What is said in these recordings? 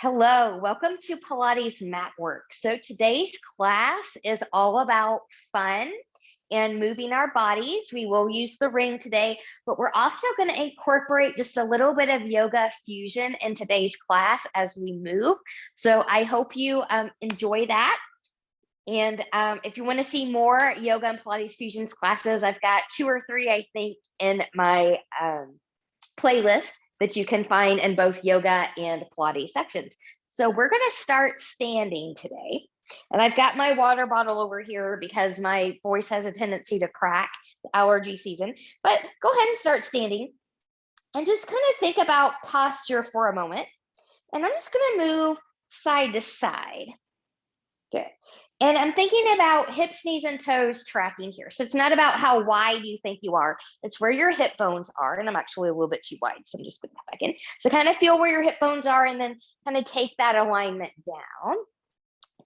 Hello, welcome to Pilates Matwork. So today's class is all about fun and moving our bodies. We will use the ring today, but we're also going to incorporate just a little bit of yoga fusion in today's class as we move. So I hope you enjoy that. And if you want to see more yoga and Pilates fusions classes, I've got 2 or 3, I think, in my playlist that you can find in both yoga and Pilates sections. So we're going to start standing today. And I've got my water bottle over here because my voice has a tendency to crack, allergy season. But go ahead and start standing and just kind of think about posture for a moment. And I'm just going to move side to side. Good. And I'm thinking about hips, knees, and toes tracking here. So it's not about how wide you think you are. It's where your hip bones are. And I'm actually a little bit too wide, so I'm just putting that back in. So kind of feel where your hip bones are and then kind of take that alignment down.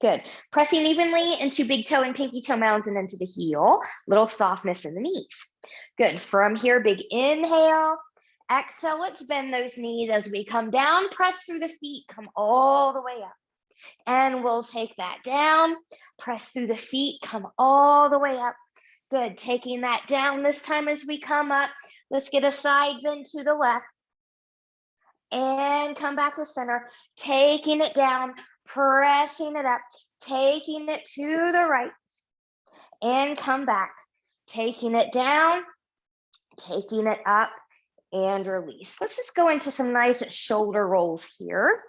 Good. Pressing evenly into big toe and pinky toe mounds and into the heel. Little softness in the knees. Good. From here, big inhale. Exhale, let's bend those knees as we come down. Press through the feet. Come all the way up. And we'll take that down, press through the feet, come all the way up. Good, taking that down this time as we come up. Let's get a side bend to the left and come back to center, taking it down, pressing it up, taking it to the right and come back, taking it down, taking it up and release. Let's just go into some nice shoulder rolls here.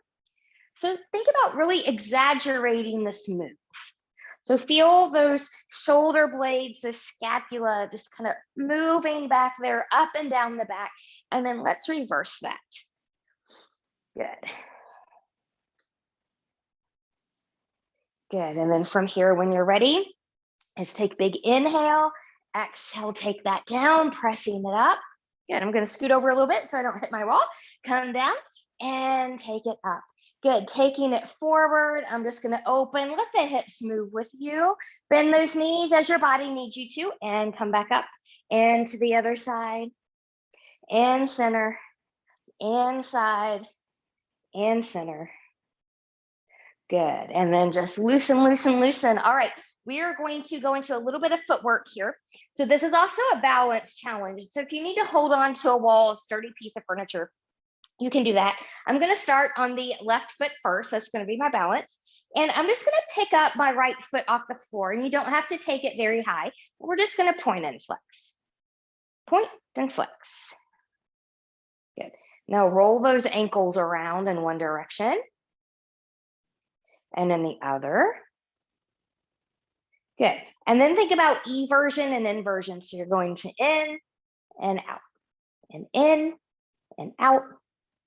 So think about really exaggerating this move. So feel those shoulder blades, the scapula, just kind of moving back there, up and down the back. And then let's reverse that. Good. Good. And then from here, when you're ready, is take big inhale, exhale, take that down, pressing it up. Good. I'm going to scoot over a little bit so I don't hit my wall. Come down and take it up. Good, taking it forward. I'm just gonna open, let the hips move with you. Bend those knees as your body needs you to and come back up and to the other side and center and side and center. Good, and then just loosen, loosen, loosen. All right, we are going to go into a little bit of footwork here. So this is also a balance challenge. So if you need to hold on to a wall, a sturdy piece of furniture, you can do that. I'm going to start on the left foot first. That's going to be my balance. And I'm just going to pick up my right foot off the floor. And you don't have to take it very high. We're just going to point and flex. Point and flex. Good. Now roll those ankles around in one direction. And then the other. Good. And then think about eversion and inversion. So you're going to in and out. And in and out.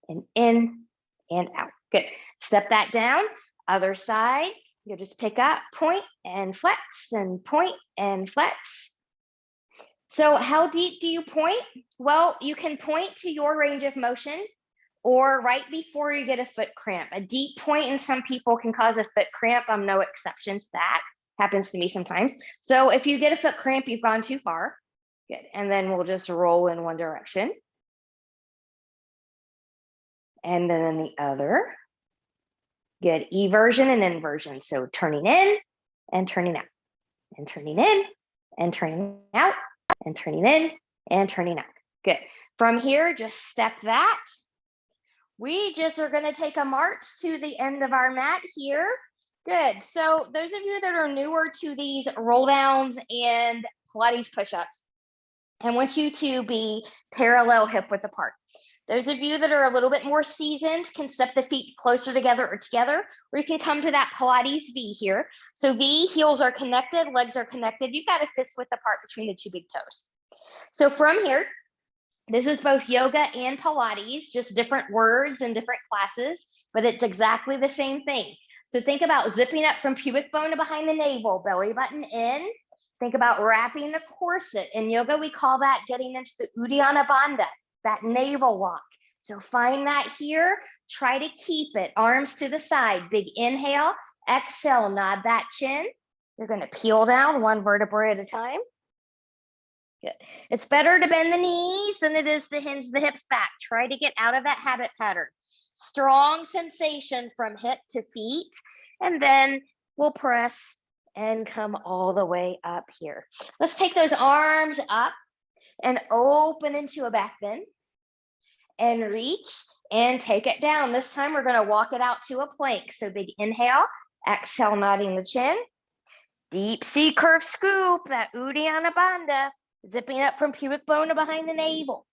And in and out. Good. Step that down. Other side. You'll just pick up, point and flex and point and flex. So how deep do you point? Well, you can point to your range of motion or right before you get a foot cramp. A deep point in some people can cause a foot cramp. I'm no exception to that. Happens to me sometimes. So if you get a foot cramp, you've gone too far. Good. And then we'll just roll in one direction. And then in the other. Good. Eversion and inversion. So turning in and turning out. And turning in and turning out. And turning in and turning out. Good. From here, just step that. We just are going to take a march to the end of our mat here. Good. So those of you that are newer to these roll downs and Pilates push-ups, I want you to be parallel hip width apart. Those of you that are a little bit more seasoned can step the feet closer together, or you can come to that Pilates V here. So V, heels are connected, legs are connected. You've got a fist width apart between the two big toes. So from here, this is both yoga and Pilates, just different words and different classes, but it's exactly the same thing. So think about zipping up from pubic bone to behind the navel, belly button in. Think about wrapping the corset. In yoga, we call that getting into the Uddiyana Bandha, that navel lock. So find that here, try to keep it, arms to the side, big inhale, exhale, nod that chin. You're gonna peel down one vertebra at a time. Good. It's better to bend the knees than it is to hinge the hips back. Try to get out of that habit pattern. Strong sensation from hip to feet. And then we'll press and come all the way up here. Let's take those arms up and open into a back bend and reach and take it down. This time we're going to walk it out to a plank. So big inhale, exhale, nodding the chin. Deep C curve scoop, that Uddiyana Bandha, zipping up from pubic bone to behind the navel.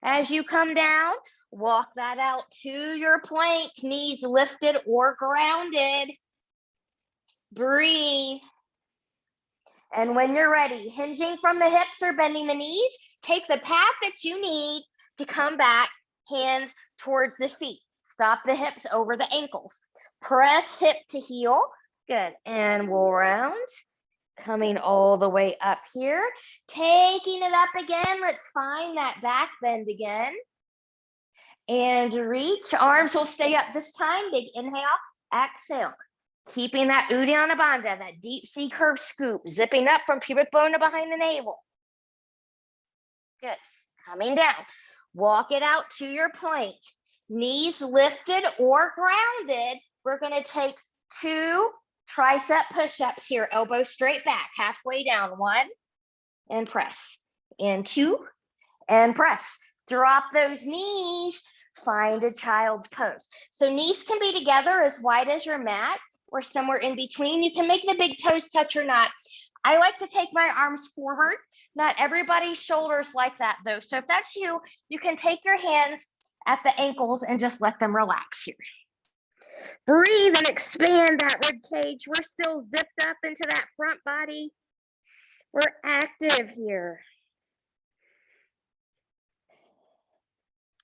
As you come down, walk that out to your plank, knees lifted or grounded. Breathe. And when you're ready, hinging from the hips or bending the knees, take the path that you need to come back, hands towards the feet. Stop the hips over the ankles. Press hip to heel. Good. And we'll round. Coming all the way up here. Taking it up again. Let's find that back bend again. And reach. Arms will stay up this time. Big inhale. Exhale. Keeping that Uddiyana Bandha, that deep C curve scoop, zipping up from pubic bone to behind the navel. Good. Coming down. Walk it out to your plank. Knees lifted or grounded. We're going to take 2 tricep push-ups here. Elbow straight back, halfway down. 1 and press. And 2 and press. Drop those knees. Find a child's pose. So knees can be together as wide as your mat or somewhere in between. You can make the big toes touch or not. I like to take my arms forward. Not everybody's shoulders like that though. So if that's you, you can take your hands at the ankles and just let them relax here. Breathe and expand that rib cage. We're still zipped up into that front body. We're active here.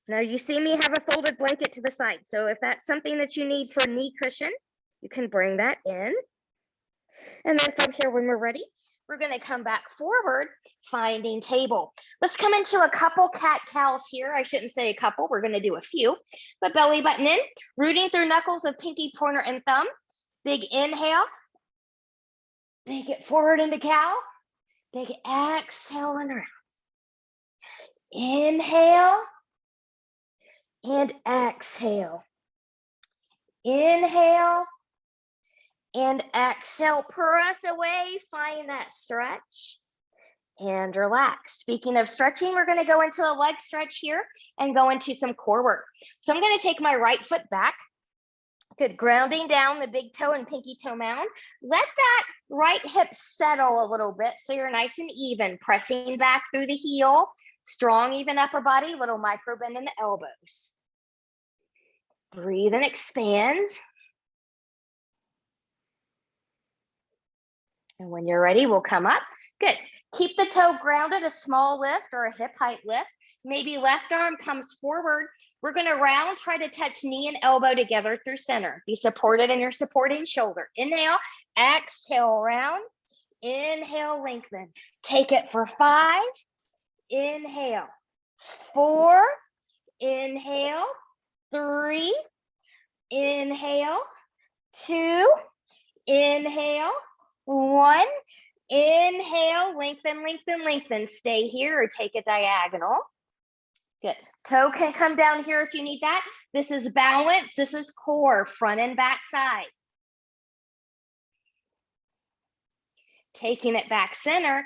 Now you see me have a folded blanket to the side. So if that's something that you need for a knee cushion, you can bring that in. And then from here, when we're ready, we're going to come back forward, finding table. Let's come into a couple cat-cows here. I shouldn't say a couple. We're going to do a few. But belly button in, rooting through knuckles of pinky, pointer, and thumb. Big inhale. Take it forward into cow. Big exhale and around. Inhale and exhale. Inhale and exhale. Press away. Find that stretch and relax. Speaking of stretching, we're going to go into a leg stretch here and go into some core work. So I'm going to take my right foot back. Good. Grounding down the big toe and pinky toe mound. Let that right hip settle a little bit so you're nice and even. Pressing back through the heel. Strong, even upper body. Little micro bend in the elbows. Breathe and expand. And when you're ready, we'll come up. Good. Keep the toe grounded, a small lift or a hip height lift. Maybe left arm comes forward. We're going to round, try to touch knee and elbow together through center. Be supported in your supporting shoulder. Inhale, exhale, round. Inhale, lengthen. Take it for 5. Inhale. 4. Inhale. 3. Inhale. 2. Inhale. 1. Inhale, lengthen, lengthen, lengthen. Stay here or take a diagonal. Good. Toe can come down here if you need that. This is balance. This is core, front and back side. Taking it back center,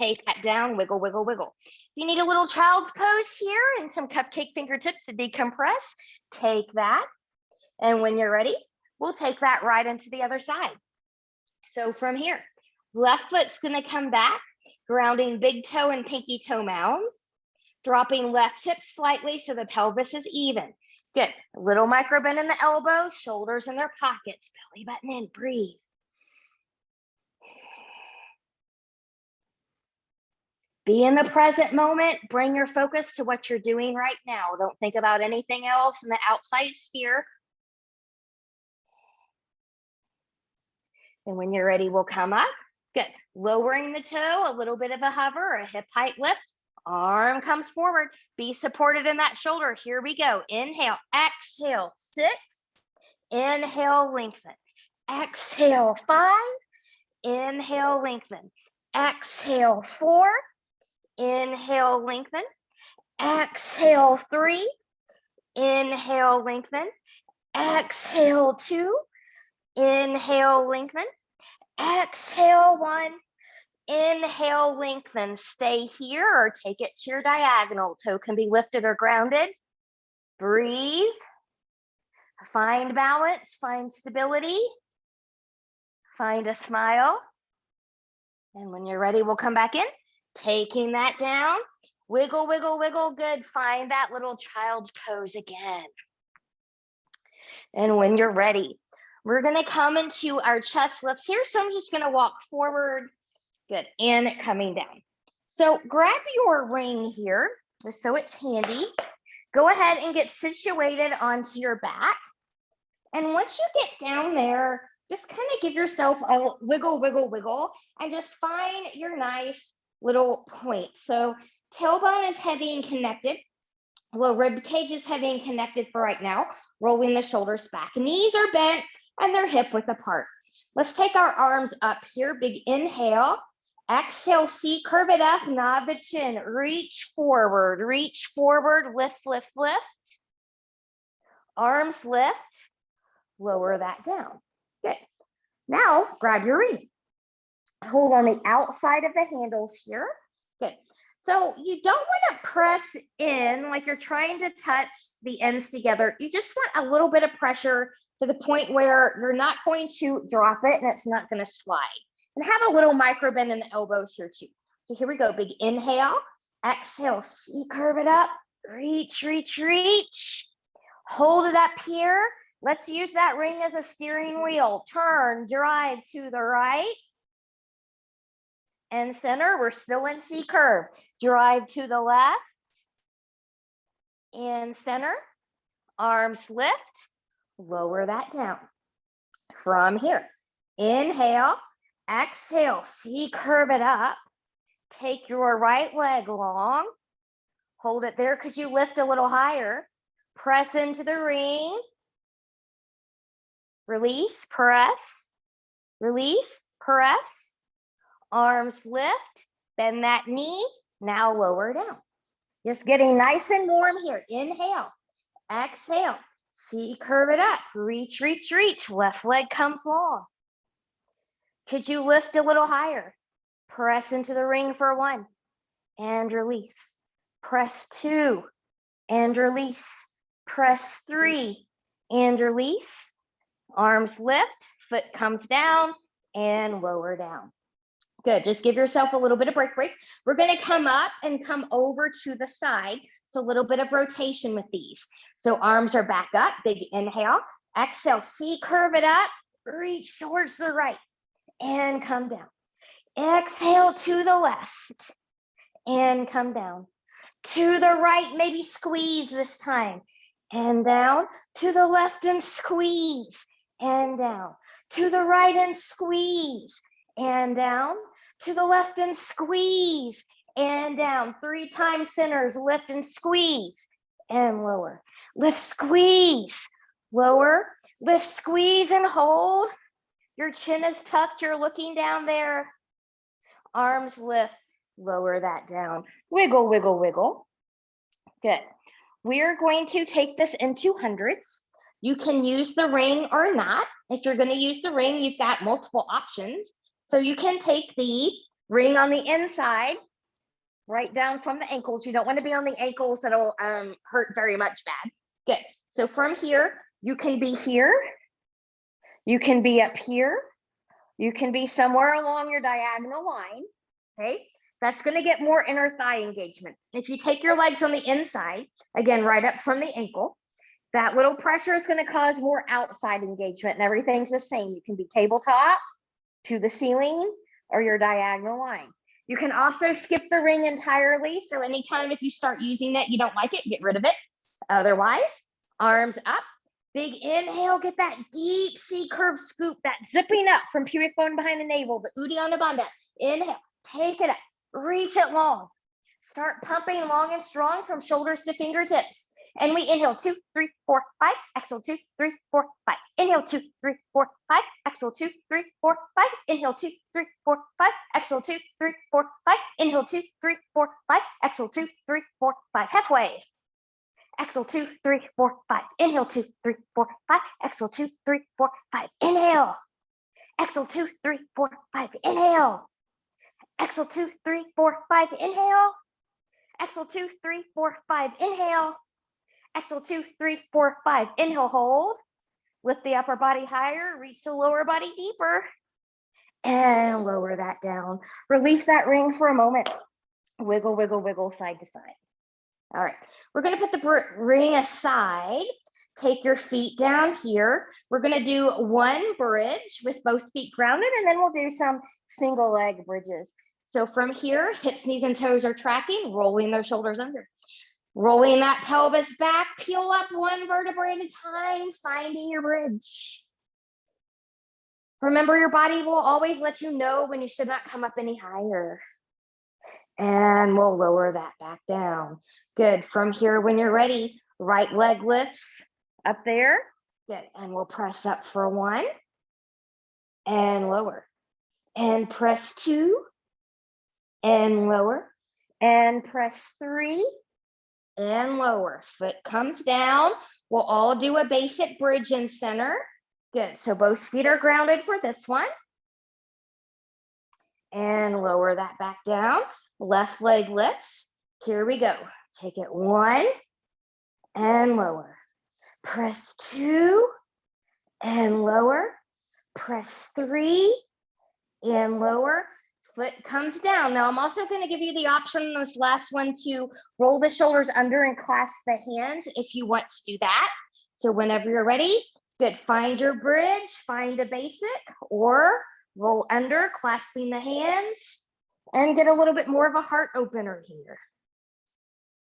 take that down, wiggle, wiggle, wiggle. If you need a little child's pose here and some cupcake fingertips to decompress, take that. And when you're ready, we'll take that right into the other side. So from here, left foot's going to come back, grounding big toe and pinky toe mounds, dropping left hip slightly so the pelvis is even. Good. A little micro bend in the elbows, shoulders in their pockets, belly button in, breathe. Be in the present moment. Bring your focus to what you're doing right now. Don't think about anything else in the outside sphere. And when you're ready, we'll come up. Good. Lowering the toe, a little bit of a hover, a hip height lift. Arm comes forward. Be supported in that shoulder. Here we go. Inhale, exhale, 6. Inhale, lengthen. Exhale, 5. Inhale, lengthen. Exhale, 4. Inhale, lengthen. Exhale, 3. Inhale, lengthen. Exhale, 2. Inhale, lengthen. Exhale, 1. Inhale, lengthen. Stay here or take it to your diagonal. Toe can be lifted or grounded. Breathe. Find balance, find stability. Find a smile. And when you're ready, we'll come back in. Taking that down. Wiggle, wiggle, wiggle. Good. Find that little child's pose again. And when you're ready, we're going to come into our chest lifts here. So I'm just going to walk forward. Good. And coming down. So grab your ring here, just so it's handy. Go ahead and get situated onto your back. And once you get down there, just kind of give yourself a wiggle, wiggle, wiggle, and just find your nice little point. So tailbone is heavy and connected. Low rib cage is heavy and connected for right now. Rolling the shoulders back. Knees are bent and they're hip width apart. Let's take our arms up here. Big inhale. Exhale, C, curve it up, nod the chin. Reach forward, lift, lift, lift. Arms lift. Lower that down. Good. Now grab your ring. Hold on the outside of the handles here. Good. So you don't want to press in like you're trying to touch the ends together. You just want a little bit of pressure to the point where you're not going to drop it and it's not going to slide. And have a little micro bend in the elbows here too. So here we go. Big inhale. Exhale. C, curve it up. Reach, reach, reach. Hold it up here. Let's use that ring as a steering wheel. Turn, drive to the right. And center, we're still in C curve. Drive to the left. And center, arms lift. Lower that down. From here, inhale, exhale, C, curve it up. Take your right leg long. Hold it there. Could you lift a little higher? Press into the ring. Release, press, release, press. Arms lift, bend that knee. Now lower down. Just getting nice and warm here. Inhale, exhale, C, curve it up. Reach, reach, reach. Left leg comes long. Could you lift a little higher? Press into the ring for 1 and release. Press 2 and release. Press 3 and release. Arms lift, foot comes down and lower down. Good, just give yourself a little bit of break. We're gonna come up and come over to the side. So a little bit of rotation with these. So arms are back up, big inhale. Exhale, C, curve it up, reach towards the right and come down. Exhale to the left and come down. To the right, maybe squeeze this time. And down, to the left and squeeze. And down, to the right and squeeze, and down, to the left and squeeze, and down. 3 times centers, lift and squeeze, and lower. Lift, squeeze, lower, lift, squeeze, and hold. Your chin is tucked, you're looking down there. Arms lift, lower that down. Wiggle, wiggle, wiggle. Good. We're going to take this into hundreds. You can use the ring or not. If you're going to use the ring, you've got multiple options. So you can take the ring on the inside, right down from the ankles. You don't want to be on the ankles. That'll hurt very much bad. Good. So from here, you can be here. You can be up here. You can be somewhere along your diagonal line. Okay. That's going to get more inner thigh engagement. If you take your legs on the inside, again, right up from the ankle, that little pressure is going to cause more outside engagement, and everything's the same. You can be tabletop, to the ceiling, or your diagonal line. You can also skip the ring entirely. So anytime if you start using it, you don't like it, get rid of it. Otherwise, arms up, big inhale, get that deep C curve scoop, that zipping up from pubic bone behind the navel, the Uddiyana Bandha. Inhale, take it up, reach it long. Start pumping long and strong from shoulders to fingertips. And we inhale 2, 3, 4, 5. Exhale 2, 3, 4, 5. Inhale 2, 3, 4, 5. Exhale 2, 3, 4, 5. Inhale 2, 3, 4, 5. Exhale 2, 3, 4, 5. Inhale 2, 3, 4, 5. Exhale 2, 3, 4, 5. Halfway. Exhale, 2, 3, 4, 5. Inhale, 2, 3, 4, 5. Exhale, 2, 3, 4, 5. Inhale. Exhale, 2, 3, 4, 5. Inhale. Exhale, 2, 3, 4, 5. Inhale. Exhale, 2, 3, 4, 5. Inhale. Exhale, 2, 3, 4, 5. Inhale, hold. Lift the upper body higher. Reach the lower body deeper. And lower that down. Release that ring for a moment. Wiggle, wiggle, wiggle, side to side. All right, we're gonna put the ring aside. Take your feet down here. We're gonna do one bridge with both feet grounded, and then we'll do some single leg bridges. So from here, hips, knees, and toes are tracking, rolling their shoulders under. Rolling that pelvis back, peel up one vertebrae at a time, finding your bridge. Remember, your body will always let you know when you should not come up any higher. And we'll lower that back down. Good. From here, when you're ready, right leg lifts up there. Good. And we'll press up for 1 and lower. And press 2 and lower. And press 3 and lower. Foot comes down. We'll all do a basic bridge in center. Good. So both feet are grounded for this one. And lower that back down. Left leg lifts. Here we go. Take it 1 and lower. Press 2 and lower. Press 3 and lower. Foot comes down. Now I'm also going to give you the option in this last one to roll the shoulders under and clasp the hands if you want to do that. So whenever you're ready, good. Find your bridge, find a basic, or roll under, clasping the hands, and get a little bit more of a heart opener here.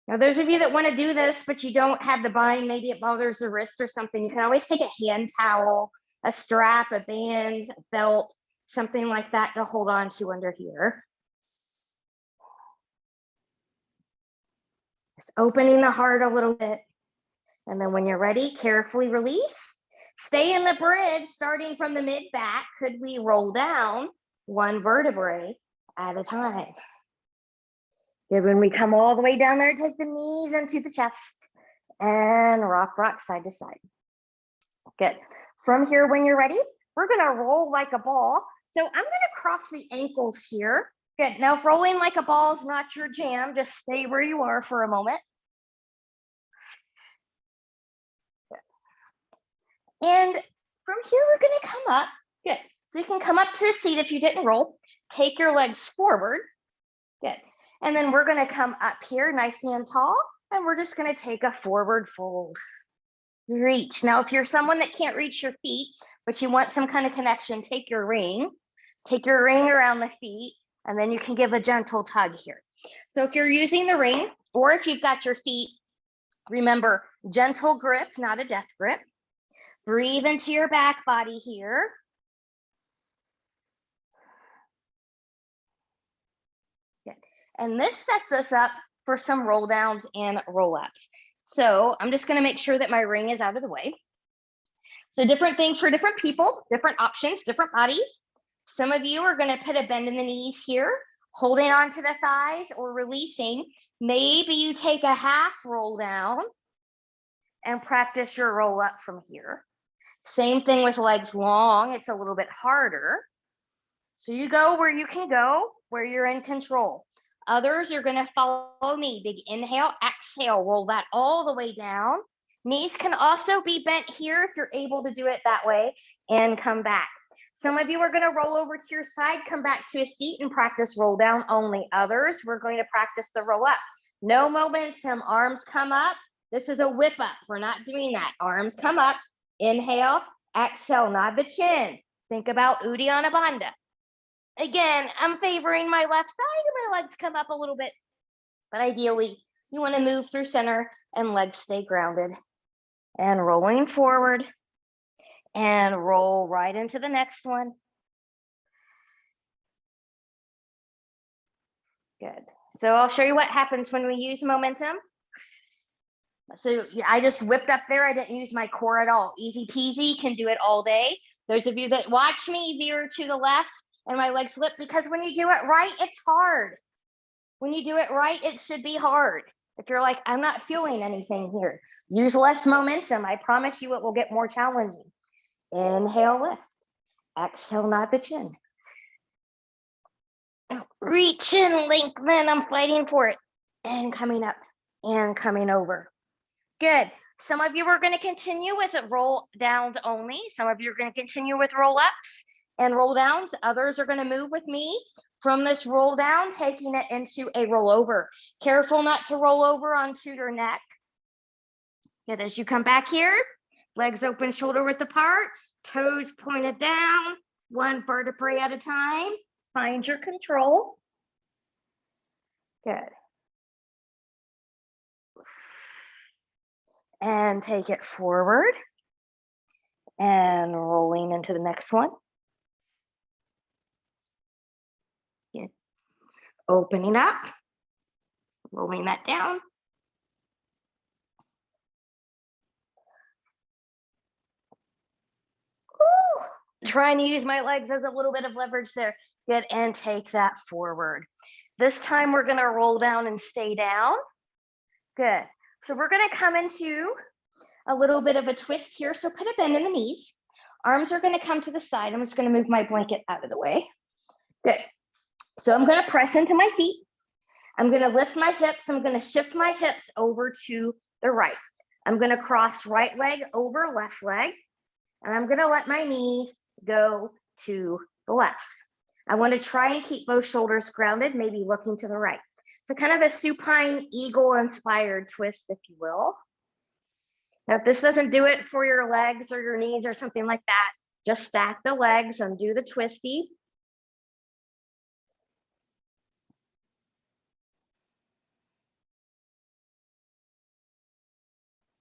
Now, those of you that want to do this, but you don't have the bind, maybe it bothers the wrist or something, you can always take a hand towel, a strap, a band, a belt, something like that to hold on to under here. Just opening the heart a little bit. And then when you're ready, carefully release. Stay in the bridge, starting from the mid back. Could we roll down one vertebrae at a time? Good. When we come all the way down there, take the knees into the chest and rock, rock, side to side. Good. From here, when you're ready, we're going to roll like a ball. So I'm going to cross the ankles here. Good. Now, if rolling like a ball is not your jam, just stay where you are for a moment. Good. And from here, we're going to come up. Good. So you can come up to a seat if you didn't roll. Take your legs forward. Good. And then we're going to come up here nice and tall, and we're just going to take a forward fold. Reach. Now, if you're someone that can't reach your feet, but you want some kind of connection, take your ring around the feet, and then you can give a gentle tug here. So if you're using the ring, or if you've got your feet, remember, gentle grip, not a death grip. Breathe into your back body here. Good. And this sets us up for some roll downs and roll ups. So I'm just going to make sure that my ring is out of the way. So different things for different people, different options, different bodies. Some of you are going to put a bend in the knees here, holding on to the thighs or releasing. Maybe you take a half roll down and practice your roll up from here. Same thing with legs long. It's a little bit harder. So you go where you can go, where you're in control. Others are going to follow me. Big inhale, exhale, roll that all the way down. Knees can also be bent here if you're able to do it that way, and come back. Some of you are going to roll over to your side, come back to a seat and practice roll down only. Others, we're going to practice the roll up. No momentum, arms come up. This is a whip up. We're not doing that. Arms come up, inhale, exhale, nod the chin. Think about Uddiyana Bandha. Again, I'm favoring my left side and my legs come up a little bit, but ideally you want to move through center and legs stay grounded. And rolling forward and roll right into the next one. Good. So I'll show you what happens when we use momentum. So I just whipped up there. I didn't use my core at all. Easy peasy, can do it all day. Those of you that watch me veer to the left and my legs slip, because when you do it right, it's hard. When you do it right, it should be hard. If you're like, I'm not feeling anything here, use less momentum. I promise you it will get more challenging. Inhale, lift. Exhale, nod the chin. Reach and lengthen. I'm fighting for it. And coming up and coming over. Good. Some of you are going to continue with roll downs only. Some of you are going to continue with roll ups and roll downs. Others are going to move with me from this roll down, taking it into a roll over. Careful not to roll over onto your neck. Good. As you come back here, legs open, shoulder width apart, toes pointed down, one vertebrae at a time. Find your control. Good. And take it forward and rolling into the next one. Good. Opening up, rolling that down. Ooh. Trying to use my legs as a little bit of leverage there. Good, and take that forward. This time we're gonna roll down and stay down. Good. So we're gonna come into a little bit of a twist here. So put a bend in the knees. Arms are gonna come to the side. I'm just gonna move my blanket out of the way. Good. So I'm gonna press into my feet. I'm gonna lift my hips. I'm gonna shift my hips over to the right. I'm gonna cross right leg over left leg. And I'm gonna let my knees go to the left. I wanna try and keep both shoulders grounded, maybe looking to the right. So kind of a supine eagle inspired twist, if you will. Now, if this doesn't do it for your legs or your knees or something like that, just stack the legs and do the twisty.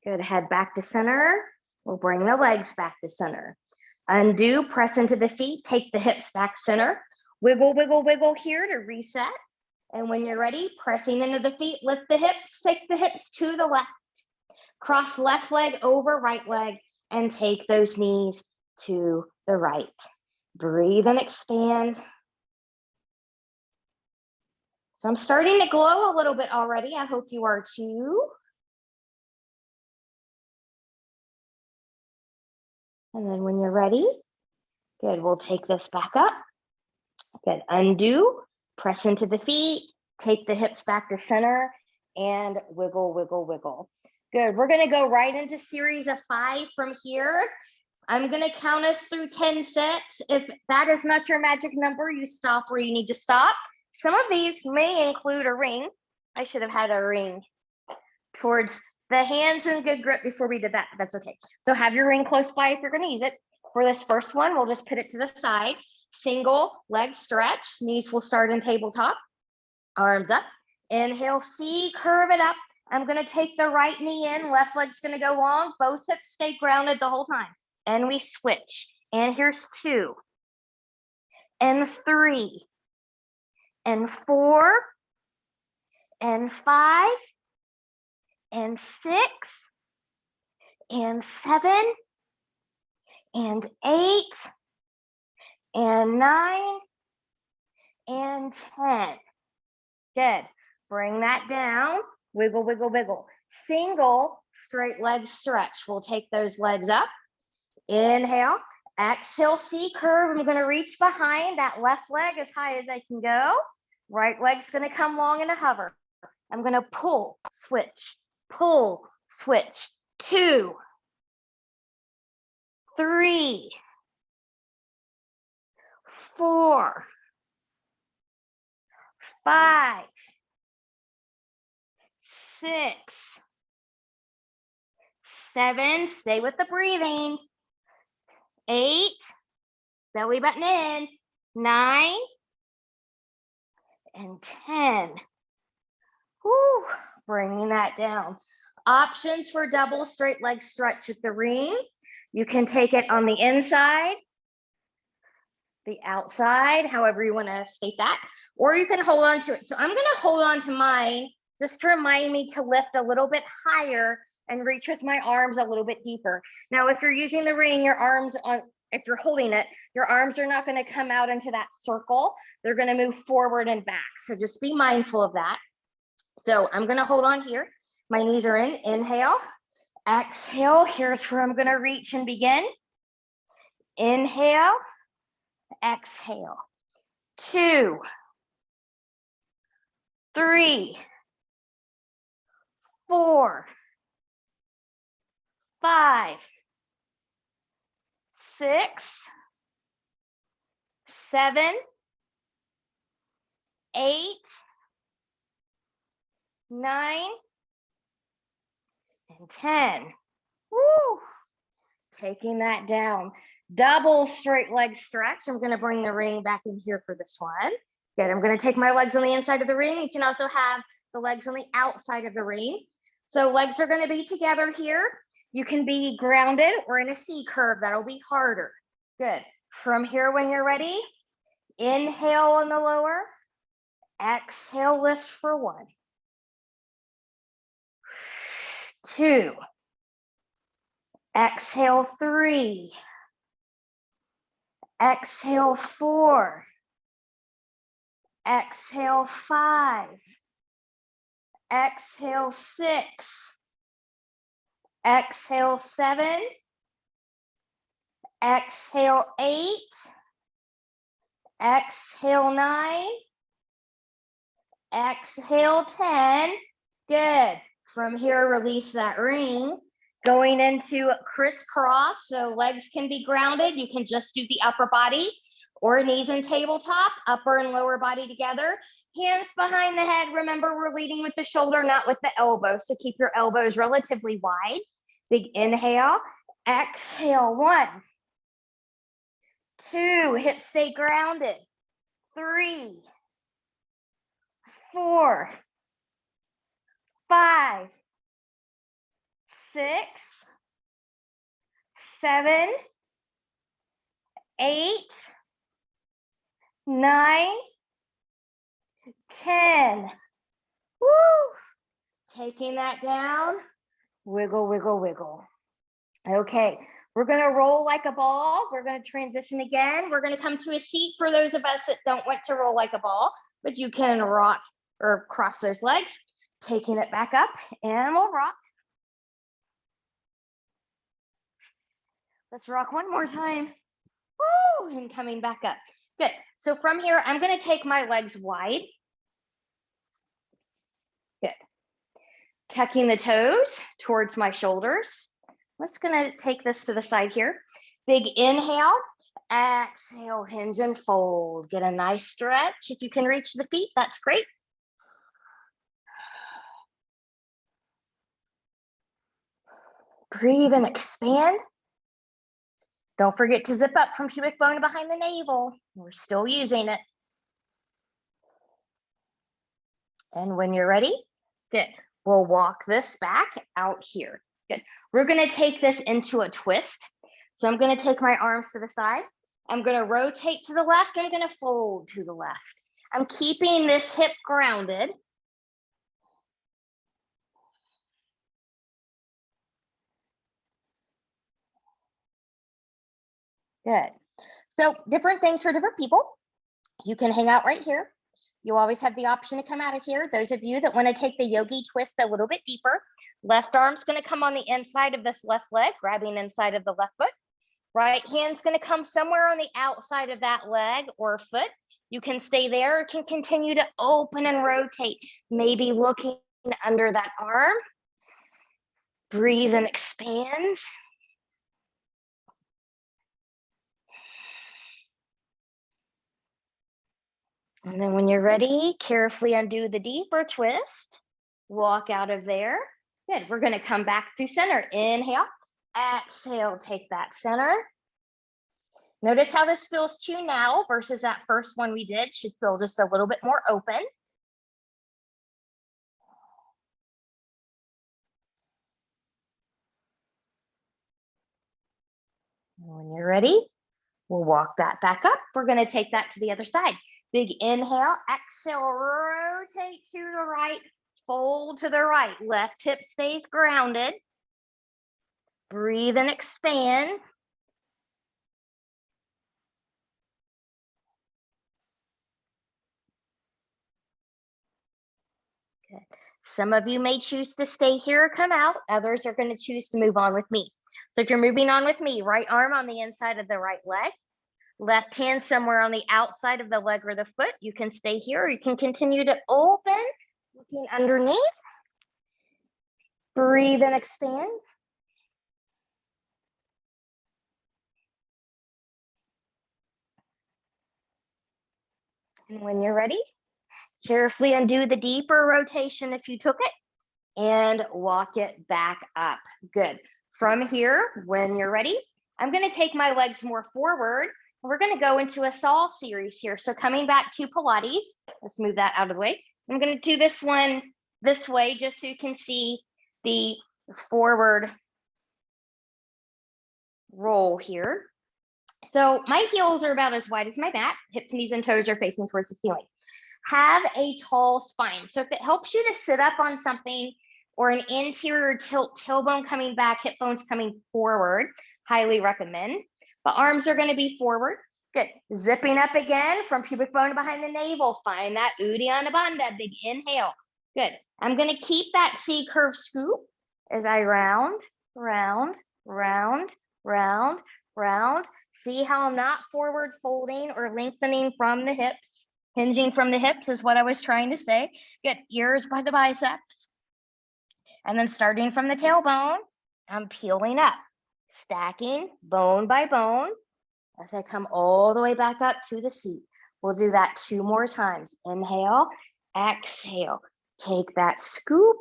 Good, head back to center. We'll bring the legs back to center. Undo, press into the feet, take the hips back center. Wiggle, wiggle, wiggle here to reset. And when you're ready, pressing into the feet, lift the hips, take the hips to the left. Cross left leg over right leg and take those knees to the right. Breathe and expand. So I'm starting to glow a little bit already. I hope you are too. And then when you're ready, good, we'll take this back up. Good, undo, press into the feet, take the hips back to center and wiggle, wiggle, wiggle. Good, we're gonna go right into series of 5 from here. I'm gonna count us through 10 sets. If that is not your magic number, you stop where you need to stop. Some of these may include a ring. I should have had a ring towards the hands in good grip before we did that. That's okay. So have your ring close by if you're gonna use it. For this first one, we'll just put it to the side. Single leg stretch. Knees will start in tabletop. Arms up. Inhale, C, curve it up. I'm gonna take the right knee in, left leg's gonna go long, both hips stay grounded the whole time. And we switch. And here's 2, and 3, and 4, and 5, and 6, and 7, and 8, and 9, and 10. Good. Bring that down. Wiggle, wiggle, wiggle. Single straight leg stretch. We'll take those legs up. Inhale. Exhale, C curve. I'm going to reach behind that left leg as high as I can go. Right leg's going to come long in a hover. I'm going to pull, switch, pull, switch. 2, 3, 4, 5, 6, 7, stay with the breathing. 8, belly button in. 9, and 10. Whew, bringing that down. Options for double straight leg stretch with the ring. You can take it on the inside, the outside, however you want to state that, or you can hold on to it. So I'm going to hold on to mine just to remind me to lift a little bit higher and reach with my arms a little bit deeper. Now, if you're using the ring, your arms on, if you're holding it, your arms are not going to come out into that circle. They're going to move forward and back. So just be mindful of that. So I'm gonna hold on here. My knees are in, inhale, exhale. Here's where I'm gonna reach and begin. Inhale, exhale. 2, 3, 4, 5, 6, 7, 8, 9, and 10. Woo! Taking that down. Double straight leg stretch. I'm going to bring the ring back in here for this one. Good. I'm going to take my legs on the inside of the ring. You can also have the legs on the outside of the ring. So legs are going to be together here. You can be grounded or in a C curve. That'll be harder. Good. From here, when you're ready, inhale on the lower. Exhale, lift for 1, 2. Exhale, 3. Exhale, 4. Exhale, 5. Exhale, 6. Exhale, 7. Exhale, 8. Exhale, 9. Exhale, 10. Good. From here, release that ring. Going into crisscross, so legs can be grounded. You can just do the upper body or knees and tabletop, upper and lower body together. Hands behind the head. Remember, we're leading with the shoulder, not with the elbow. So keep your elbows relatively wide. Big inhale. Exhale, 1, 2, hips stay grounded. 3, 4, 5, 6, 7, 8, 9, 10. Woo! Taking that down. Wiggle, wiggle, wiggle. Okay, we're gonna roll like a ball. We're gonna transition again. We're gonna come to a seat for those of us that don't want to roll like a ball, but you can rock or cross those legs. Taking it back up, and we'll rock. Let's rock one more time. Woo! And coming back up. Good. So from here, I'm gonna take my legs wide. Good. Tucking the toes towards my shoulders. I'm just gonna take this to the side here. Big inhale, exhale, hinge and fold. Get a nice stretch. If you can reach the feet, that's great. Breathe and expand. Don't forget to zip up from pubic bone behind the navel. We're still using it. And when you're ready, good. We'll walk this back out here. Good. We're gonna take this into a twist. So I'm gonna take my arms to the side. I'm gonna rotate to the left. I'm gonna fold to the left. I'm keeping this hip grounded. Good. So different things for different people. You can hang out right here. You always have the option to come out of here. Those of you that want to take the yogi twist a little bit deeper, left arm's going to come on the inside of this left leg, grabbing inside of the left foot. Right hand's going to come somewhere on the outside of that leg or foot. You can stay there or can continue to open and rotate, maybe looking under that arm. Breathe and expand. And then when you're ready, carefully undo the deeper twist. Walk out of there. Good. We're going to come back through center. Inhale, exhale, take that center. Notice how this feels too now versus that first one we did. Should feel just a little bit more open. And when you're ready, we'll walk that back up. We're going to take that to the other side. Big inhale, exhale, rotate to the right, fold to the right. Left hip stays grounded. Breathe and expand. Good. Some of you may choose to stay here or come out. Others are going to choose to move on with me. So if you're moving on with me, right arm on the inside of the right leg, left hand somewhere on the outside of the leg or the foot. You can stay here or you can continue to open, looking underneath. Breathe and expand. And when you're ready, carefully undo the deeper rotation if you took it and walk it back up. Good. From here, when you're ready, I'm going to take my legs more forward. We're going to go into a saw series here. So coming back to Pilates, let's move that out of the way. I'm going to do this one this way just so you can see the forward roll here. So my heels are about as wide as my mat. Hips, knees, and toes are facing towards the ceiling. Have a tall spine. So if it helps you to sit up on something or an interior tilt, tailbone coming back, hip bones coming forward, highly recommend. But arms are going to be forward. Good. Zipping up again from pubic bone behind the navel. Find that Uddiyana Bandha, big inhale. Good. I'm going to keep that C curve scoop as I round, round, round, round, round. See how I'm not forward folding or lengthening from the hips. Hinging from the hips is what I was trying to say. Get ears by the biceps. And then starting from the tailbone, I'm peeling up, stacking bone by bone as I come all the way back up to the seat. We'll do that 2 more times. Inhale, exhale. Take that scoop.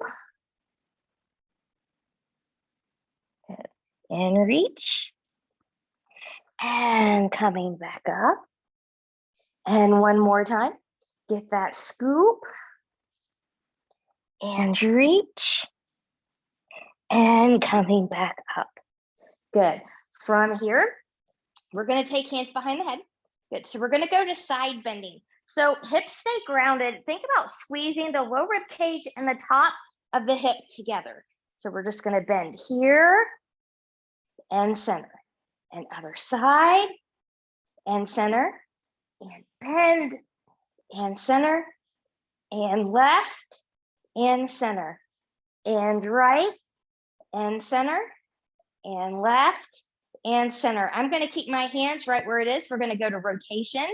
Good. And reach. And coming back up. And one more time. Get that scoop. And reach. And coming back up. Good. From here, we're going to take hands behind the head. Good. So we're going to go to side bending. So hips stay grounded. Think about squeezing the low rib cage and the top of the hip together. So we're just going to bend here and center. And other side and center and bend and center and left and center and right and center and left and center. I'm going to keep my hands right where it is. We're going to go to rotation.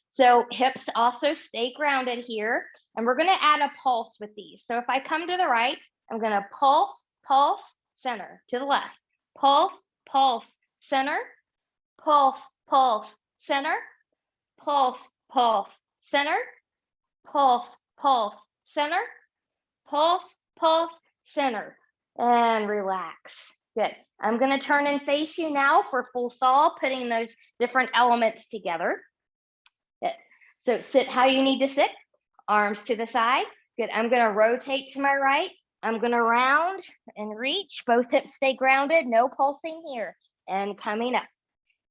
So hips also stay grounded here. And we're going to add a pulse with these. So if I come to the right, I'm going to pulse, pulse, center. To the left. Pulse, pulse, center. Pulse, pulse, center. Pulse, pulse, center. Pulse, pulse, center. Pulse, pulse, center. And relax. Good. I'm going to turn and face you now for full saw, putting those different elements together. Good. So sit how you need to sit. Arms to the side. Good. I'm going to rotate to my right. I'm going to round and reach. Both hips stay grounded. No pulsing here. And coming up.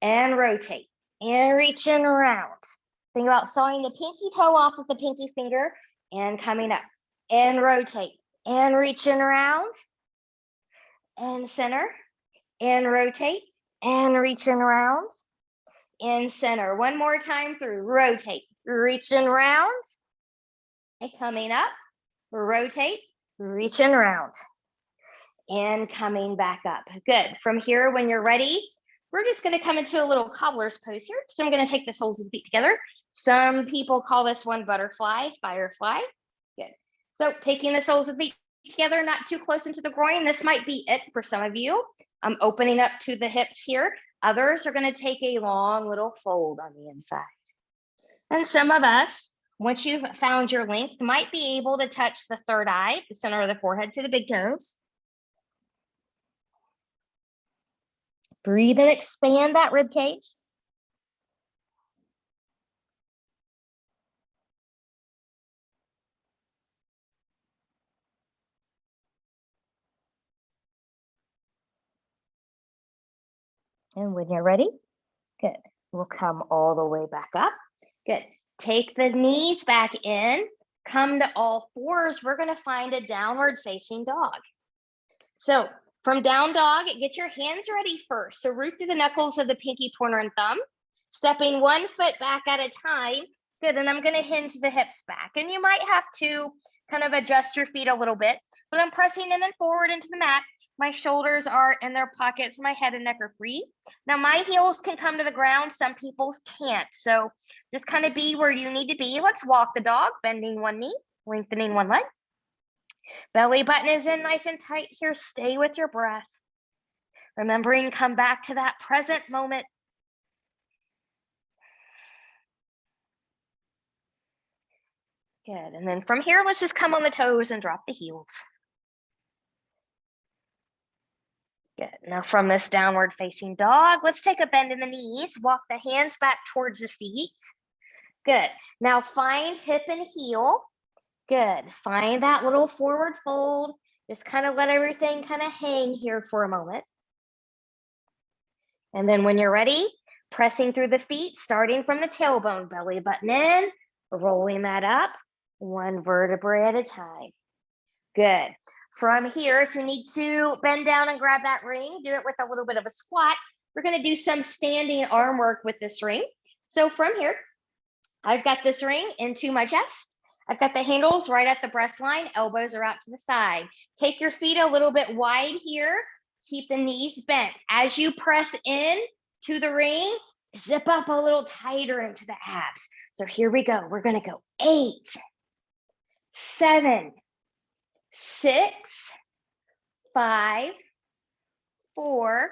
And rotate. And reach and round. Think about sawing the pinky toe off with the pinky finger. And coming up. And rotate. And reach and round. And center. And rotate. And reach and round. And center. One more time through. Rotate. Reach and round. And coming up. Rotate. Reach and round. And coming back up. Good. From here, when you're ready, we're just going to come into a little cobbler's pose here. So I'm going to take the soles of the feet together. Some people call this one butterfly, firefly. Good. So taking the soles of the feet together, not too close into the groin. This might be it for some of you. I'm opening up to the hips here. Others are going to take a long little fold on the inside. And some of us, once you've found your length, might be able to touch the third eye, the center of the forehead to the big toes. Breathe and expand that rib cage. And when you're ready, good. We'll come all the way back up. Good. Take the knees back in, come to all fours. We're going to find a downward facing dog. So from down dog, get your hands ready first. So root through the knuckles of the pinky, pointer, and thumb. Stepping one foot back at a time, Good, and I'm gonna hinge the hips back. And you might have to kind of adjust your feet a little bit, but I'm pressing in and forward into the mat. My shoulders are in their pockets, my head and neck are free. Now my heels can come to the ground, some people's can't. So just kind of be where you need to be. Let's walk the dog, bending one knee, lengthening one leg. Belly button is in nice and tight here. Stay with your breath. Remembering, come back to that present moment. Good, and then from here, let's just come on the toes and drop the heels. Good, now from this downward facing dog, let's take a bend in the knees, walk the hands back towards the feet. Good, now find hip and heel. Good, find that little forward fold. Just kind of let everything kind of hang here for a moment. And then when you're ready, pressing through the feet, starting from the tailbone, belly button in, rolling that up, one vertebrae at a time. Good. From here, if you need to bend down and grab that ring, do it with a little bit of a squat. We're going to do some standing arm work with this ring. So from here, I've got this ring into my chest. I've got the handles right at the breast line. Elbows are out to the side. Take your feet a little bit wide here. Keep the knees bent. As you press in to the ring, zip up a little tighter into the abs. So here we go. We're going to go 8, 7, 6, 5, 4,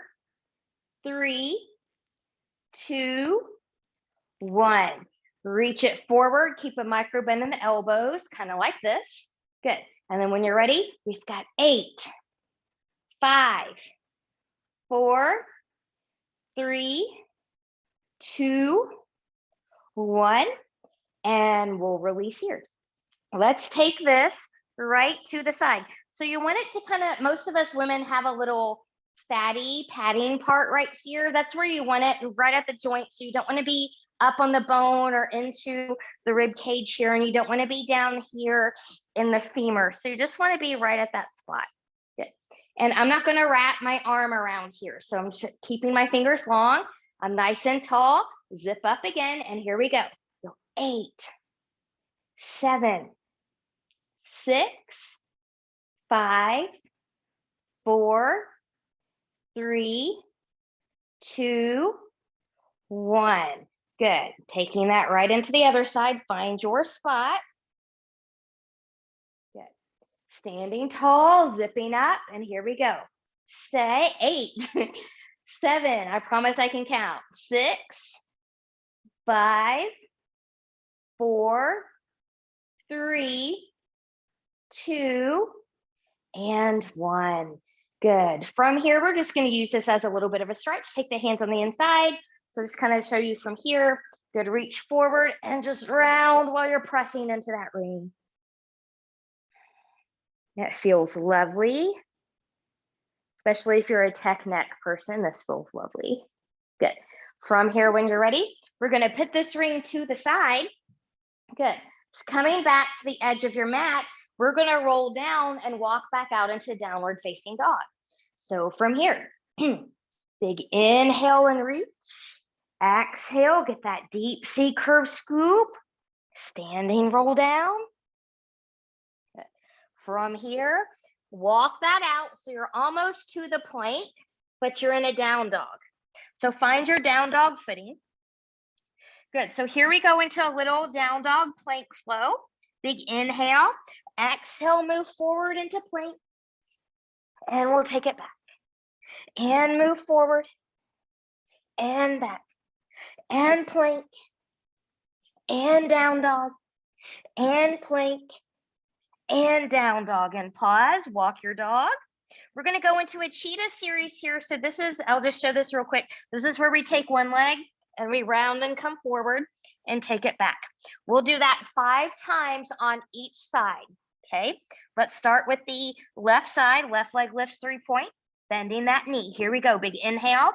3, 2, 1. Reach it forward. Keep a micro bend in the elbows, kind of like this. Good. And then when you're ready, we've got 8, 5, 4, 3, 2, 1, and we'll release here. Let's take this right to the side. So you want it to kind of, most of us women have a little fatty padding part right here. That's where you want it, right at the joint. So you don't want to be up on the bone or into the rib cage here, and you don't want to be down here in the femur. So you just want to be right at that spot. Good. And I'm not going to wrap my arm around here. So I'm just keeping my fingers long. I'm nice and tall. Zip up again, and here we go. 8, 7, 6, 5, 4, 3, 2, 1. Good. Taking that right into the other side. Find your spot. Good. Standing tall, zipping up, and here we go. Say 8, 7. I promise I can count. 6, 5, 4, 3, 2, and 1. Good. From here, we're just going to use this as a little bit of a stretch. Take the hands on the inside. So just kind of show you from here. Good. Reach forward and just round while you're pressing into that ring. That feels lovely. Especially if you're a tech neck person, this feels lovely. Good. From here, when you're ready, we're going to put this ring to the side. Good. Just coming back to the edge of your mat, we're going to roll down and walk back out into downward facing dog. So from here, big inhale and reach. Exhale, get that deep C curve scoop. Standing roll down. Good. From here, walk that out so you're almost to the plank, but you're in a down dog. So find your down dog footing. Good. So here we go into a little down dog plank flow. Big inhale. Exhale, move forward into plank. And we'll take it back. And move forward. And back. And plank. And down dog. And plank. And down dog. And pause. Walk your dog. We're going to go into a cheetah series here. So this is, I'll just show this real quick. This is where we take one leg and we round and come forward and take it back. We'll do that 5 times on each side. Okay, let's start with the left side. Left leg lifts 3-point, bending that knee. Here we go. Big inhale.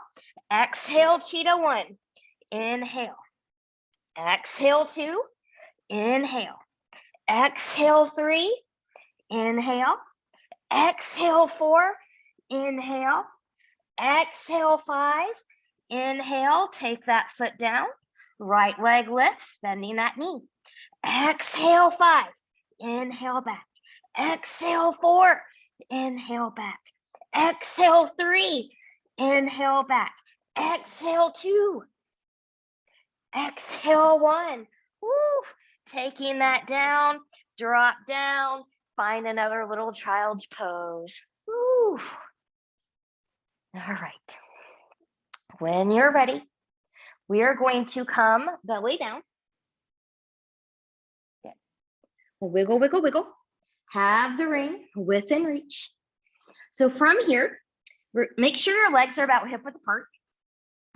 Exhale, cheetah 1. Inhale. Exhale 2. Inhale. Exhale 3. Inhale. Exhale 4. Inhale. Exhale 5. Inhale. Take that foot down. Right leg lifts, bending that knee. Exhale, 5. Inhale back. Exhale, 4. Inhale back. Exhale, 3. Inhale back. Exhale, 2. Exhale, 1. Woo. Taking that down, drop down, find another little child's pose. Woo. All right. When you're ready, we are going to come belly down. Okay. Wiggle, wiggle, wiggle. Have the ring within reach. So from here, make sure your legs are about hip width apart.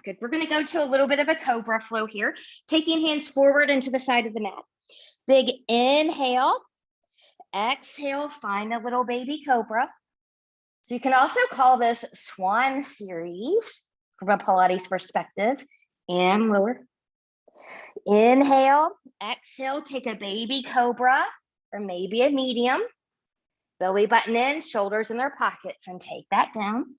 Good. We're going to go to a little bit of a cobra flow here, taking hands forward into the side of the mat. Big inhale. Exhale, find a little baby cobra. So you can also call this swan series from a Pilates perspective. And lower. Inhale, exhale, take a baby cobra or maybe a medium. Belly button in, shoulders in their pockets, and take that down.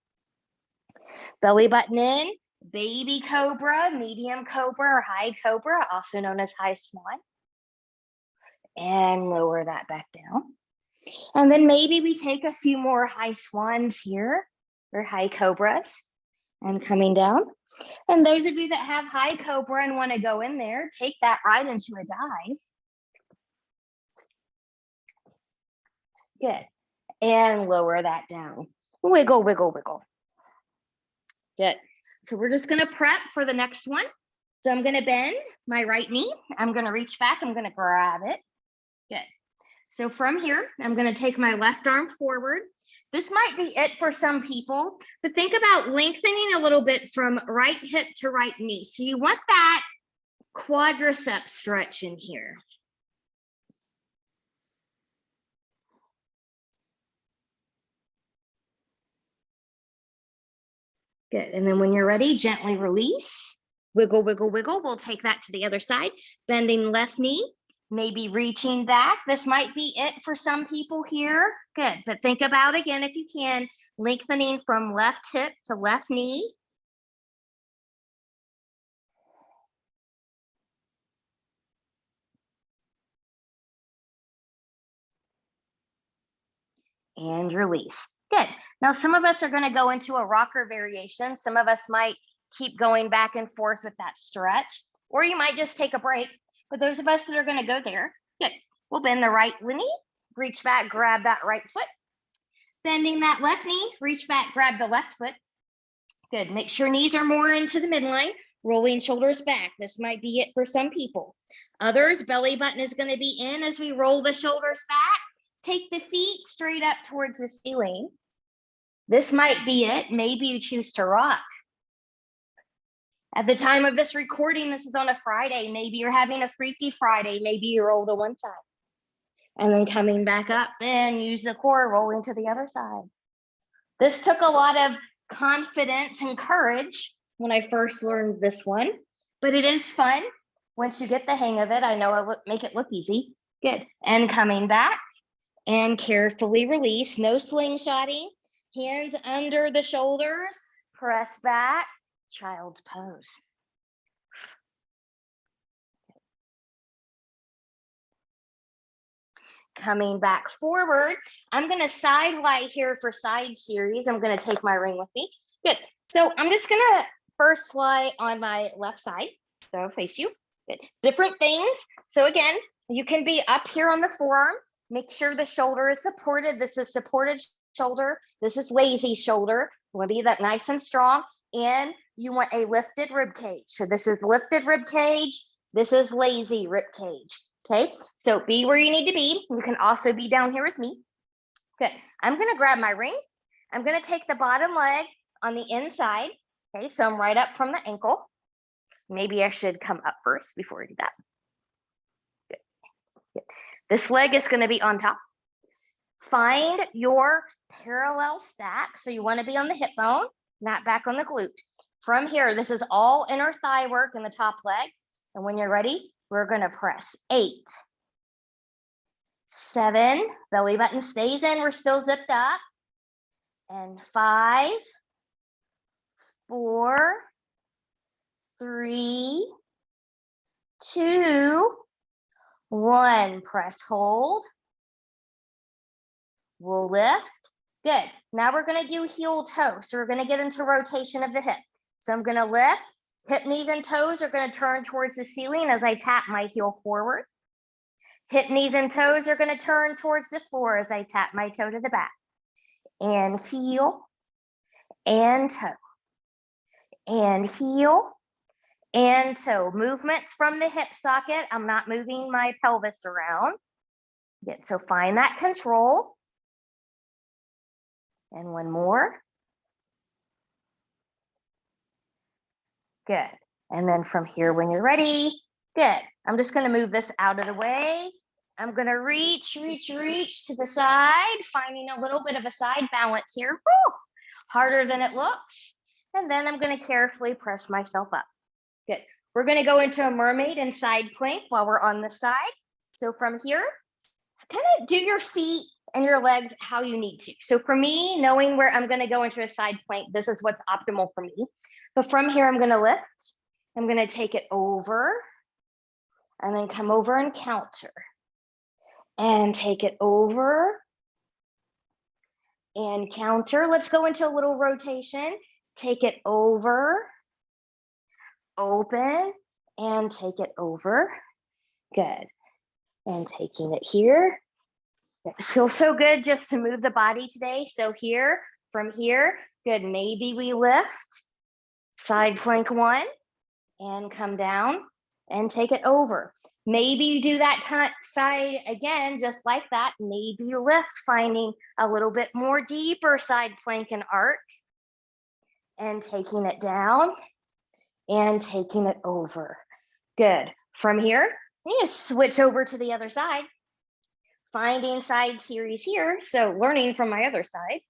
Belly button in, baby cobra, medium cobra, or high cobra, also known as high swan. And lower that back down. And then maybe we take a few more high swans here, or high cobras, and coming down. And those of you that have high cobra and want to go in there, take that right into a dive. Good. And lower that down. Wiggle, wiggle, wiggle. Good. So we're just going to prep for the next one. So I'm going to bend my right knee. I'm going to reach back. I'm going to grab it. Good. So from here, I'm going to take my left arm forward. This might be it for some people, but think about lengthening a little bit from right hip to right knee. So you want that quadricep stretch in here. Good. And then when you're ready, gently release. Wiggle, wiggle, wiggle. We'll take that to the other side. Bending left knee, maybe reaching back. This might be it for some people here. Good. But think about, again, if you can, lengthening from left hip to left knee. And release. Good. Now, some of us are going to go into a rocker variation. Some of us might keep going back and forth with that stretch, or you might just take a break. But those of us that are going to go there, good. We'll bend the right knee, reach back, grab that right foot. Bending that left knee, reach back, grab the left foot. Good. Make sure knees are more into the midline, rolling shoulders back. This might be it for some people. Others, belly button is going to be in as we roll the shoulders back. Take the feet straight up towards the ceiling. This might be it. Maybe you choose to rock. At the time of this recording, this is on a Friday. Maybe you're having a freaky Friday. Maybe you roll to one side. And then coming back up and use the core, rolling to the other side. This took a lot of confidence and courage when I first learned this one, but it is fun. Once you get the hang of it, I know I make it look easy. Good. And coming back. And carefully release, no slingshotting, hands under the shoulders, press back, child's pose. Coming back forward, I'm going to side lie here for side series. I'm going to take my ring with me. Good. So I'm just going to first lie on my left side. So I'll face you. Good. Different things. So again, you can be up here on the forearm. Make sure the shoulder is supported. This is supported shoulder. This is lazy shoulder. You want to be that nice and strong. And you want a lifted rib cage. So this is lifted rib cage. This is lazy rib cage. Okay. So be where you need to be. You can also be down here with me. Good. I'm going to grab my ring. I'm going to take the bottom leg on the inside. Okay. So I'm right up from the ankle. Maybe I should come up first before I do that. Good. Good. This leg is going to be on top. Find your parallel stack. So you want to be on the hip bone, not back on the glute. From here, this is all inner thigh work in the top leg. And when you're ready, we're going to press 8, 7, belly button stays in. We're still zipped up. And 5, 4, 3, 2, 1. Press, hold. We'll lift. Good. Now we're going to do heel toe. So we're going to get into rotation of the hip. So I'm going to lift. Hip, knees, and toes are going to turn towards the ceiling as I tap my heel forward. Hip, knees, and toes are going to turn towards the floor as I tap my toe to the back. And heel and toe. And heel and toe. Movements from the hip socket. I'm not moving my pelvis around. Good. So find that control. And one more. Good. And then from here, when you're ready, good. I'm just going to move this out of the way. I'm going to reach to the side, finding a little bit of a side balance here. Woo! Harder than it looks. And then I'm going to carefully press myself up. Good. We're going to go into a mermaid and side plank while we're on the side. So from here, kind of do your feet and your legs how you need to. So for me, knowing where I'm going to go into a side plank, this is what's optimal for me. But from here, I'm going to lift. I'm going to take it over and then come over and counter and take it over and counter. Let's go into a little rotation. Take it over, open, and take it over. Good. And taking it here. It feels so good just to move the body today. So here, from here, good. Maybe we lift, side plank 1, and come down and take it over. Maybe you do that side again, just like that. Maybe you lift, finding a little bit more deeper side plank and arc, and taking it down and taking it over. Good. From here, you just switch over to the other side. Finding side series here. So learning from my other side.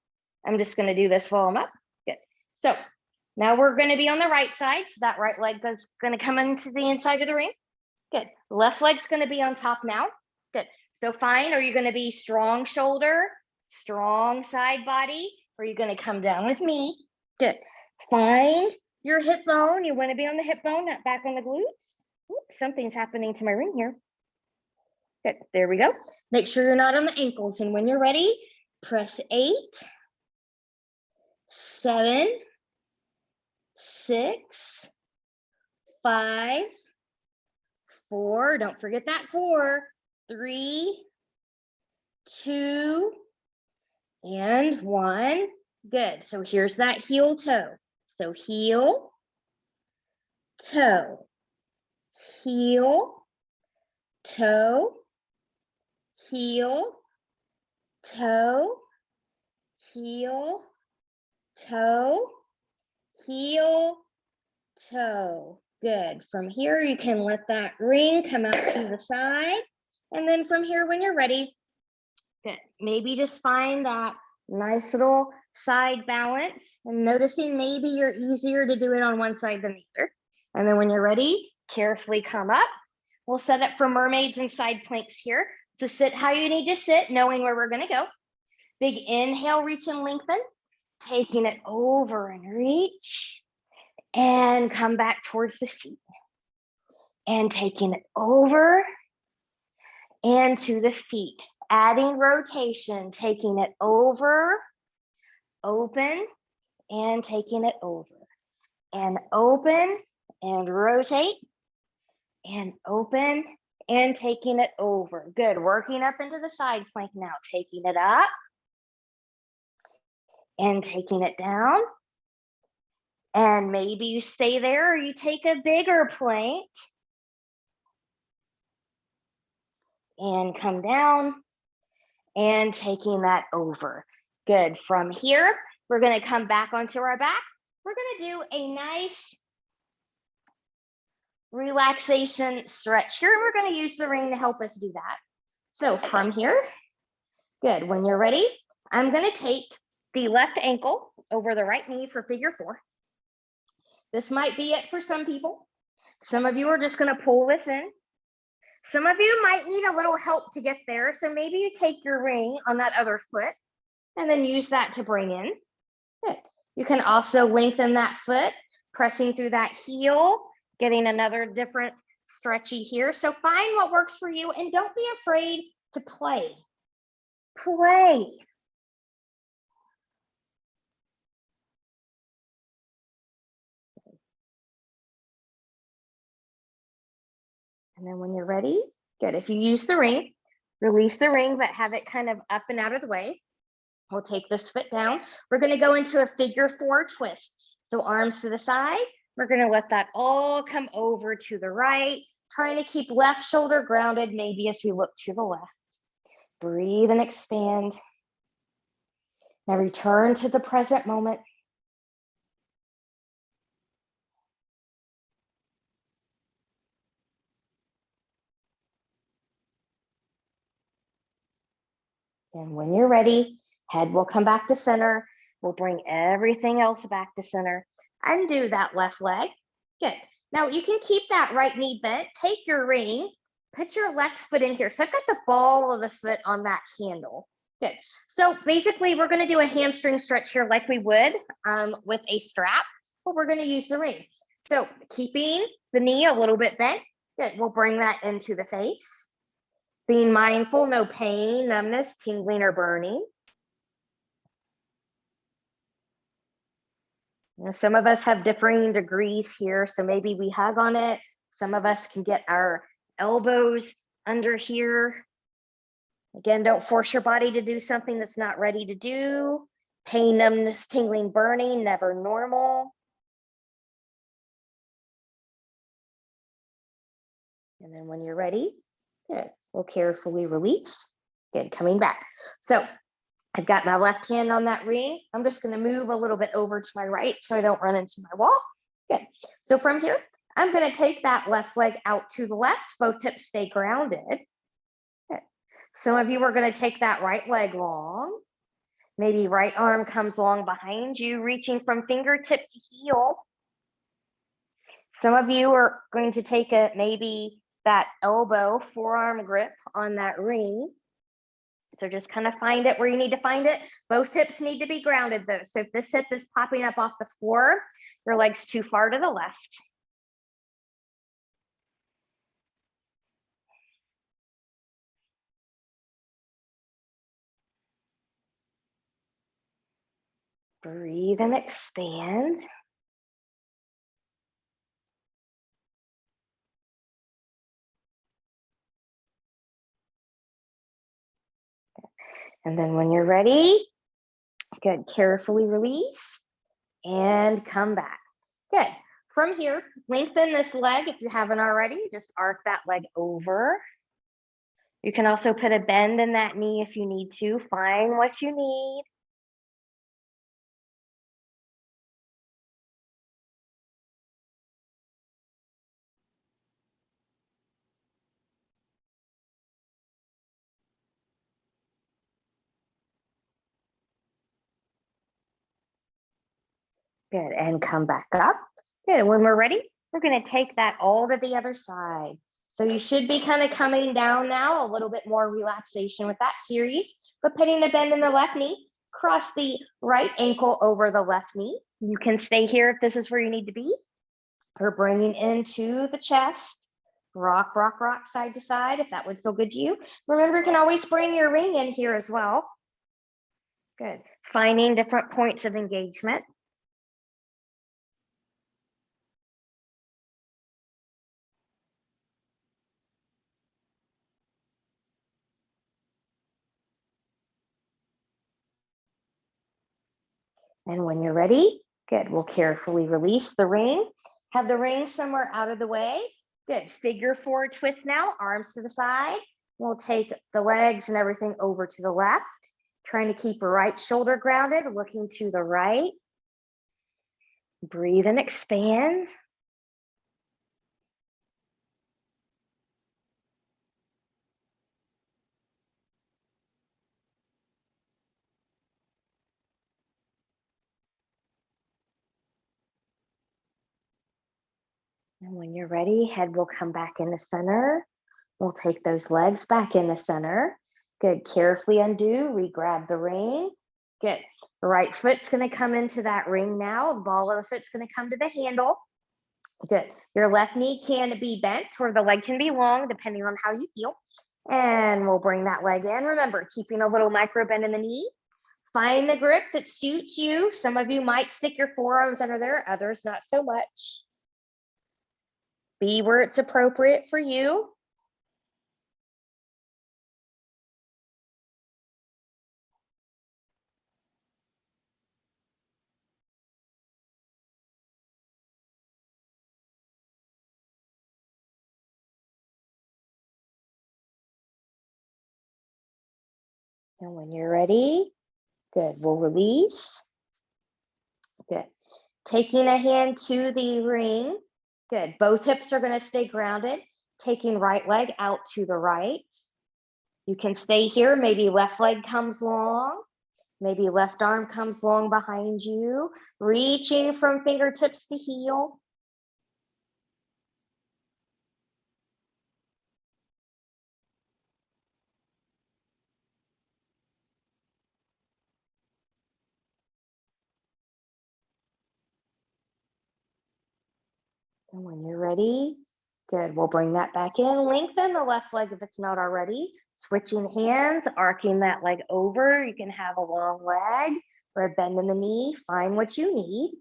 I'm just going to do this while I'm up. Good. So now we're going to be on the right side. So that right leg is going to come into the inside of the ring. Good. Left leg's going to be on top now. Good. So fine. Are you going to be strong shoulder, strong side body? Or are you going to come down with me? Good. Find your hip bone. You want to be on the hip bone, not back on the glutes. Oops, something's happening to my ring here. Good. There we go. Make sure you're not on the ankles. And when you're ready, press 8, 7, 6, 5, 4. Don't forget that 4, 3, 2, and 1. Good. So here's that heel toe. So heel, toe, heel, toe, heel, toe, heel, toe, heel, toe. Good. From here, you can let that ring come out to the side. And then from here, when you're ready, good. Maybe just find that nice little side balance and noticing maybe you're easier to do it on one side than the other. And then when you're ready, carefully come up. We'll set up for mermaids and side planks here. So sit how you need to sit, knowing where we're going to go. Big inhale, reach and lengthen. Taking it over and reach. And come back towards the feet. And taking it over and to the feet. Adding rotation, taking it over, open, and taking it over. And open and rotate. And open and taking it over. Good. Working up into the side plank now. Taking it up and taking it down. And maybe you stay there or you take a bigger plank and come down and taking that over. Good. From here, we're going to come back onto our back. We're going to do a nice relaxation stretch here. We're going to use the ring to help us do that. So from here, good. When you're ready, I'm going to take the left ankle over the right knee for figure 4. This might be it for some people. Some of you are just going to pull this in. Some of you might need a little help to get there. So maybe you take your ring on that other foot and then use that to bring in. Good. You can also lengthen that foot, pressing through that heel, getting another different stretchy here. So find what works for you and don't be afraid to play. Play. And then when you're ready, good. If you use the ring, release the ring, but have it kind of up and out of the way. We'll take this foot down. We're going to go into a figure 4 twist. So arms to the side. We're going to let that all come over to the right, trying to keep left shoulder grounded, maybe as we look to the left. Breathe and expand. Now return to the present moment. And when you're ready, head will come back to center. We'll bring everything else back to center. Undo that left leg. Good. Now you can keep that right knee bent. Take your ring, put your left foot in here. So I've got the ball of the foot on that handle. Good. So basically we're going to do a hamstring stretch here like we would with a strap, but we're going to use the ring. So keeping the knee a little bit bent. Good. We'll bring that into the face. Being mindful, no pain, numbness, tingling, or burning. You know, some of us have differing degrees here, so maybe we hug on it. Some of us can get our elbows under here. Again, don't force your body to do something that's not ready to do. Pain, numbness, tingling, burning, never normal. And then when you're ready, good. We'll carefully release. Good, coming back. So I've got my left hand on that ring. I'm just going to move a little bit over to my right so I don't run into my wall. Good. So from here, I'm going to take that left leg out to the left. Both hips stay grounded. Good. Some of you are going to take that right leg long. Maybe right arm comes long behind you, reaching from fingertip to heel. Some of you are going to take maybe that elbow forearm grip on that ring. So just kind of find it where you need to find it. Both hips need to be grounded though. So if this hip is popping up off the floor, your leg's too far to the left. Breathe and expand. And then when you're ready, good, carefully release and come back. Good. From here, lengthen this leg if you haven't already. Just arc that leg over. You can also put a bend in that knee if you need to. Find what you need. Good, and come back up. Good, when we're ready, we're gonna take that all to the other side. So you should be kind of coming down now, a little bit more relaxation with that series, but putting a bend in the left knee, cross the right ankle over the left knee. You can stay here if this is where you need to be. Or bringing into the chest, rock, rock, rock, side to side, if that would feel good to you. Remember, you can always bring your ring in here as well. Good, finding different points of engagement. And when you're ready, good, we'll carefully release the ring. Have the ring somewhere out of the way. Good, figure 4 twist now, arms to the side. We'll take the legs and everything over to the left, trying to keep the right shoulder grounded, looking to the right. Breathe and expand. And when you're ready, head will come back in the center. We'll take those legs back in the center. Good, carefully undo, re-grab the ring. Good, the right foot's gonna come into that ring now. The ball of the foot's gonna come to the handle. Good. Your left knee can be bent or the leg can be long, depending on how you feel. And we'll bring that leg in. Remember, keeping a little micro bend in the knee. Find the grip that suits you. Some of you might stick your forearms under there, others not so much. Be where it's appropriate for you. And when you're ready, good, we'll release. Good. Taking a hand to the ring. Good. Both hips are going to stay grounded. Taking right leg out to the right. You can stay here. Maybe left leg comes long. Maybe left arm comes long behind you. Reaching from fingertips to heel. And when you're ready, good, we'll bring that back in. Lengthen the left leg if it's not already. Switching hands, arcing that leg over. You can have a long leg or a bend in the knee. Find what you need.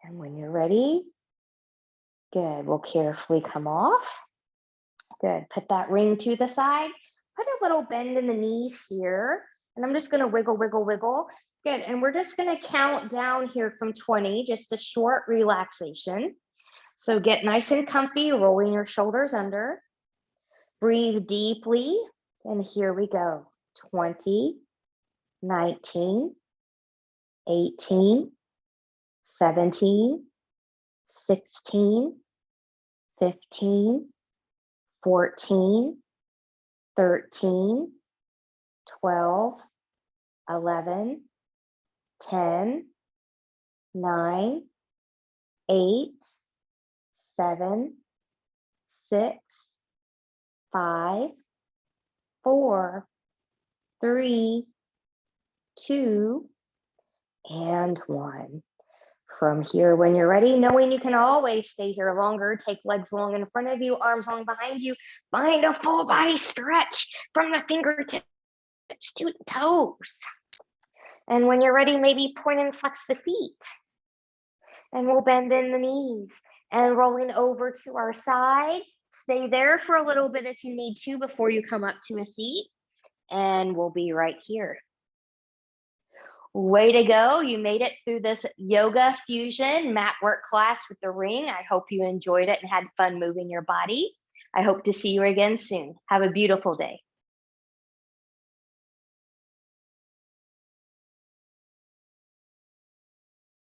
And when you're ready, good, we'll carefully come off. Good, put that ring to the side. Put a little bend in the knees here. And I'm just gonna wiggle, wiggle, wiggle. Good, and we're just gonna count down here from 20, just a short relaxation. So get nice and comfy, rolling your shoulders under. Breathe deeply, and here we go. 20, 19, 18, 17, 16, 15, 14, 13, 12, 11, 10, 9, 8, 7, 6, 5, 4, 3, 2, and 1. From here, when you're ready, knowing you can always stay here longer, take legs long in front of you, arms long behind you, find a full body stretch from the fingertips to the toes. And when you're ready, maybe point and flex the feet. And we'll bend in the knees and rolling over to our side. Stay there for a little bit if you need to before you come up to a seat. And we'll be right here. Way to go. You made it through this yoga fusion mat work class with the ring. I hope you enjoyed it and had fun moving your body. I hope to see you again soon. Have a beautiful day.